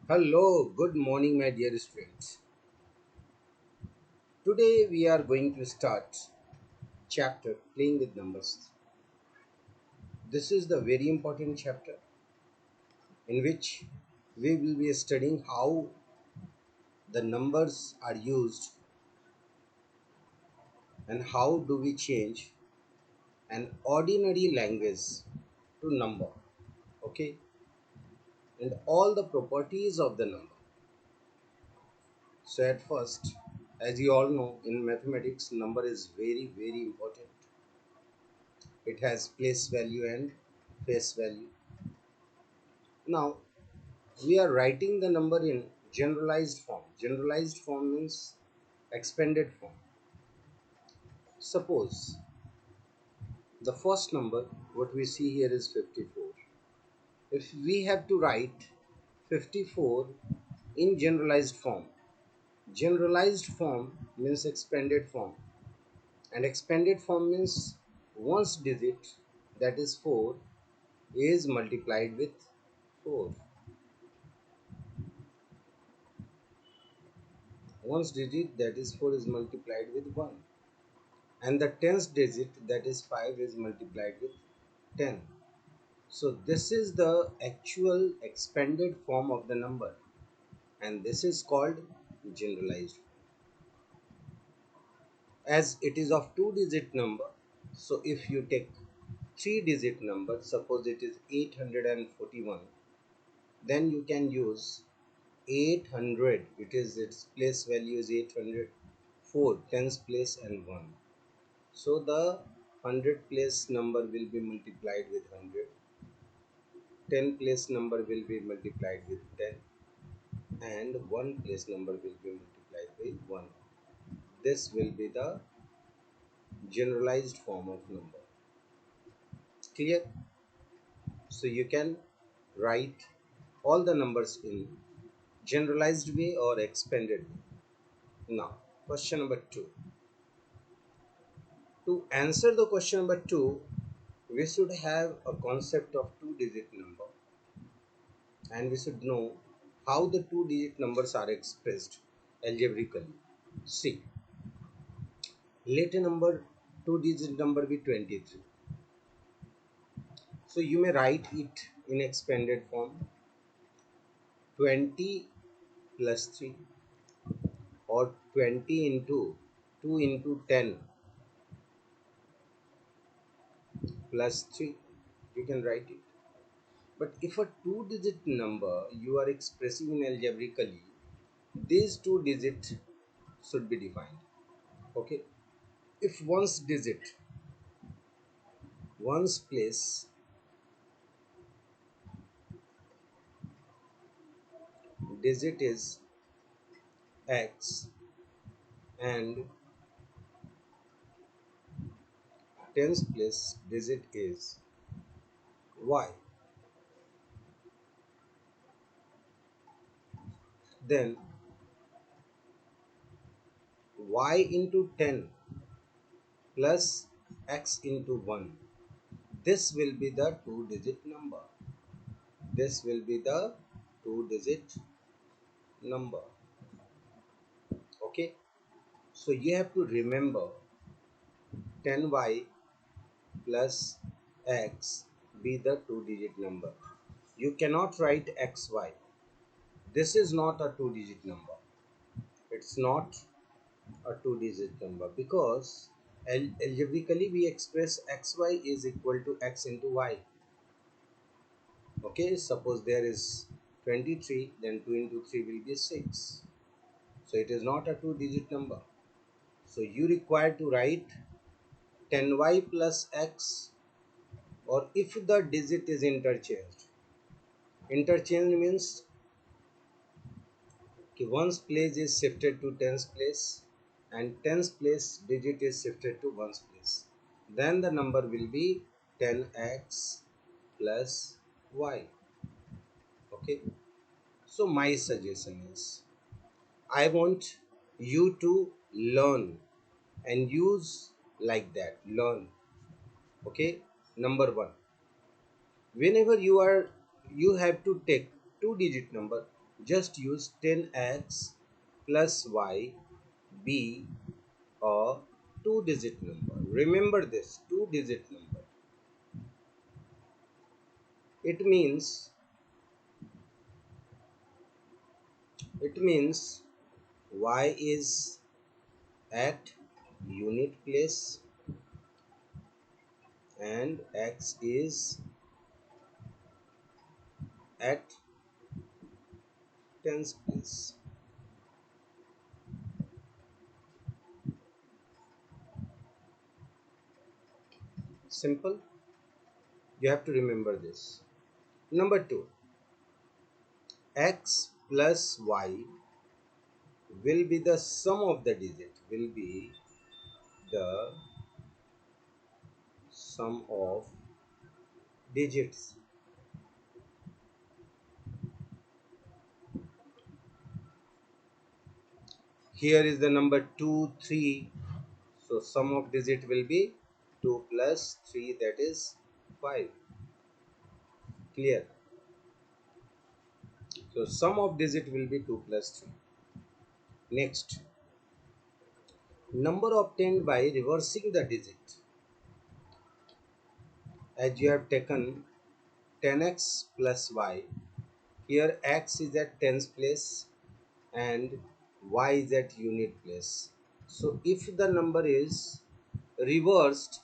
Hello, good morning, my dear students. Today we are going to start chapter playing with numbers. This is the very important chapter in which we will be studying how the numbers are used and how do we change an ordinary language to number. Okay, and all the properties of the number. So at first, as you all know, in mathematics, number is very important. It has place value and face value. Now we are writing the number in generalized form. Generalized form means expanded form. Suppose the first number what we see here is 54. If we have to write 54 in generalized form means expanded form, and expanded form means one's digit, that is 4, is multiplied with 4. One's digit, that is 4, is multiplied with 1, and the tens digit, that is 5, is multiplied with 10. So this is the actual expanded form of the number, and this is called generalized. As it is of two digit number, so if you take three digit number, suppose it is 841, then you can use 800. It is its place value is 800, 4 tens place and 1. So the 100 place number will be multiplied with 100, 10 place number will be multiplied with 10, and 1 place number will be multiplied with 1. This will be the generalized form of number. Clear? So you can write all the numbers in generalized way or expanded way. Now, question number 2. To answer the question number 2, we should have a concept of two digit number, and we should know how the two digit numbers are expressed algebraically. See, let a number, two digit number be 23. So you may write it in expanded form 20 plus 3, or 20 into 2 into 10 plus 3. You can write it. But if a two digit number you are expressing in algebraically, these two digits should be defined. Okay, if one's place digit is x and tens place digit is y, then y into 10 plus x into 1, this will be the two digit number. This will be the two digit number. Okay, so you have to remember 10y plus x be the two digit number. You cannot write xy. This is not a two digit number. It's not a two digit number because algebraically we express xy is equal to x into y. Okay, suppose there is 23, then 2 into 3 will be 6. So it is not a two digit number. So you require to write 10y plus x, or if the digit is interchanged. Interchange means one's place is shifted to tens place and tens place digit is shifted to one's place. Then the number will be 10x plus y. Okay. So my suggestion is, I want you to learn and use like that. Learn. Okay. Number one. Whenever you have to take two digit number, just use 10x plus y be a two-digit number. Remember this, two-digit number. It means y is at unit place and x is at tens place. Simple. You have to remember this. Number two, x plus y will be the sum of the digit, will be the sum of digits. Here is the number 2, 3. So sum of digit will be 2 plus 3, that is 5. Clear? So sum of digit will be 2 plus 3. Next, number obtained by reversing the digit. As you have taken 10x plus y, here x is at tens place and y is at unit place. So if the number is reversed,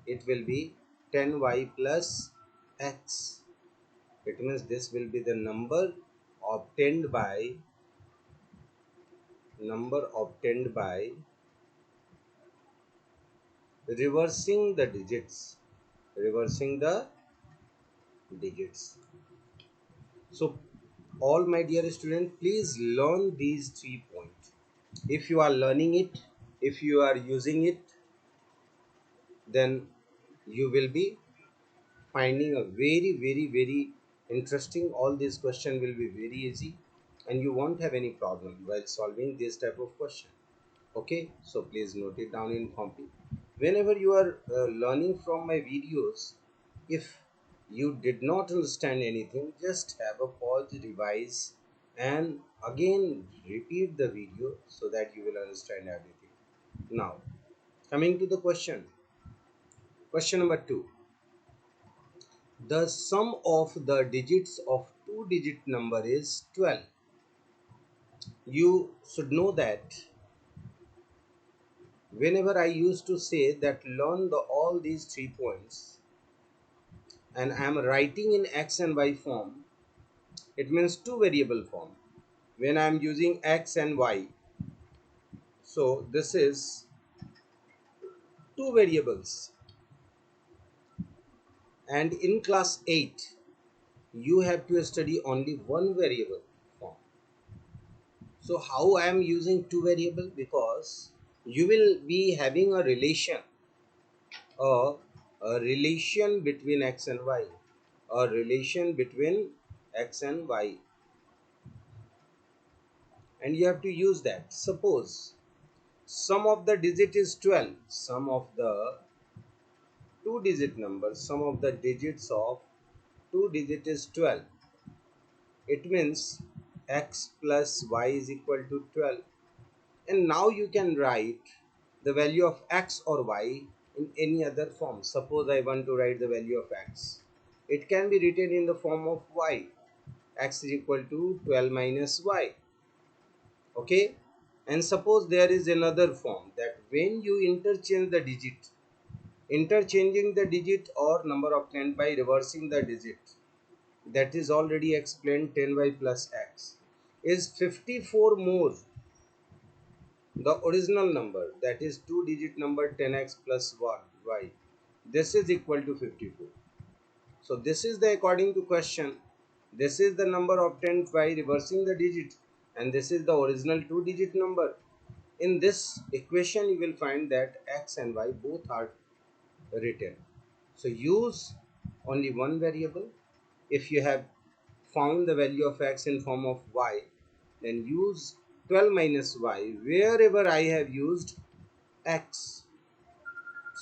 it will be 10y plus x. It means this will be the obtained by number obtained by reversing the digits. Reversing the digits. So all my dear students, please learn these 3 points. If you are learning it, if you are using it, then you will be finding a very interesting. All these questions will be very easy and you won't have any problem while solving this type of question. Okay, so please note it down in copy. Whenever you are learning from my videos, if you did not understand anything, just have a pause, revise and again repeat the video so that you will understand everything. Now coming to the question number 2. The sum of the digits of two-digit number is 12. You should know that whenever I used to say that learn all these 3 points and I am writing in x and y form, it means two variable form. When I am using x and y, so this is two variables. And in class 8, you have to study only one variable form. So how I am using two variable? Because you will be having a, a relation between x and y, a relation between x and y, and you have to use that. Suppose sum of the digit is 12, sum of the two-digit number, sum of the digits of two digit is 12. It means x plus y is equal to 12. And now you can write the value of x or y in any other form. Suppose I want to write the value of x. It can be written in the form of y. X is equal to 12 minus y. Okay. And suppose there is another form that when you interchange the digit, interchanging the digit or number obtained by reversing the digit, that is already explained, 10y plus x is 54 more the original number, that is two digit number 10x plus 1 y. This is equal to 54. So this is the according to question, this is the number obtained by reversing the digit and this is the original two digit number. In this equation you will find that x and y both are written. So use only one variable. If you have found the value of x in form of y, then use 12 minus y wherever I have used x.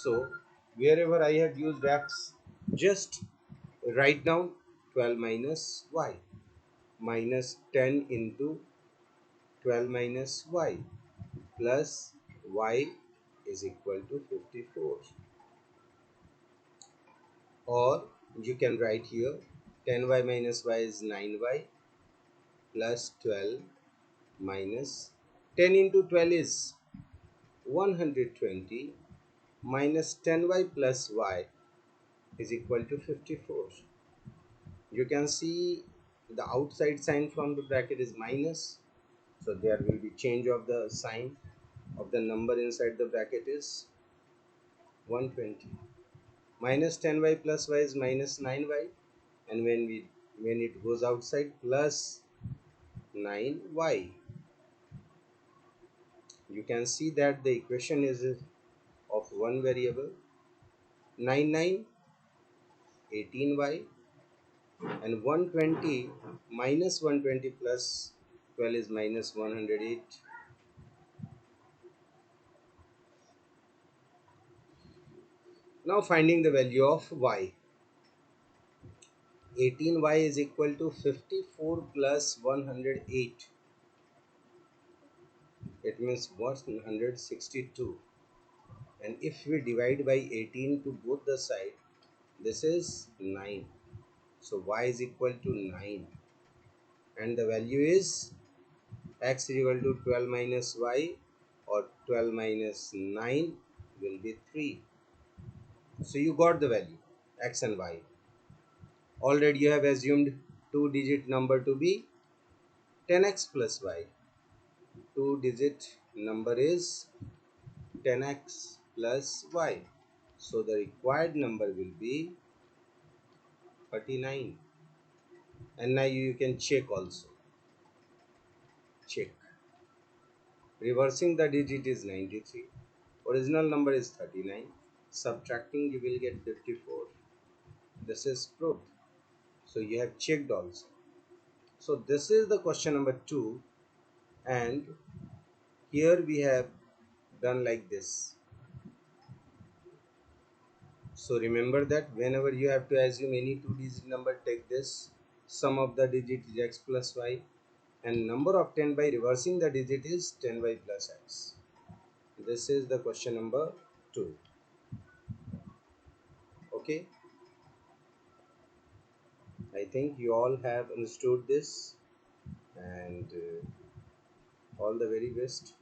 So wherever I have used x, just write down 12 minus y. minus 10 into 12 minus y plus y is equal to 54. Or you can write here 10y minus y is 9y plus 12 minus 10 into 12 is 120 minus 10y plus y is equal to 54. You can see the outside sign from the bracket is minus, so there will be change of the sign of the number inside the bracket is 120. Minus 10y plus y is minus 9y, and when it goes outside, plus 9y. You can see that the equation is of one variable, 9 9 18y, and 120 minus 120 plus 12 is minus 108. Now finding the value of y. 18y is equal to 54 plus 108. It means 162. And if we divide by 18 to both the side, this is 9. So y is equal to 9. And the value is x is equal to 12 minus y, or 12 minus 9 will be 3. So you got the value x and y. Already you have assumed two-digit number to be 10x plus y. Two-digit number is 10x plus y. So the required number will be 39. And now you can check also. Check. Reversing the digit is 93. Original number is 39. Subtracting you will get 54. This is proved. So you have checked also. So this is the question number 2, and here we have done like this. So remember that whenever you have to assume any two-digit number, take this. Sum of the digit is x plus y, and number of 10 by reversing the digit is 10y plus x. This is the question number 2. Okay, I think you all have understood this, and all the very best.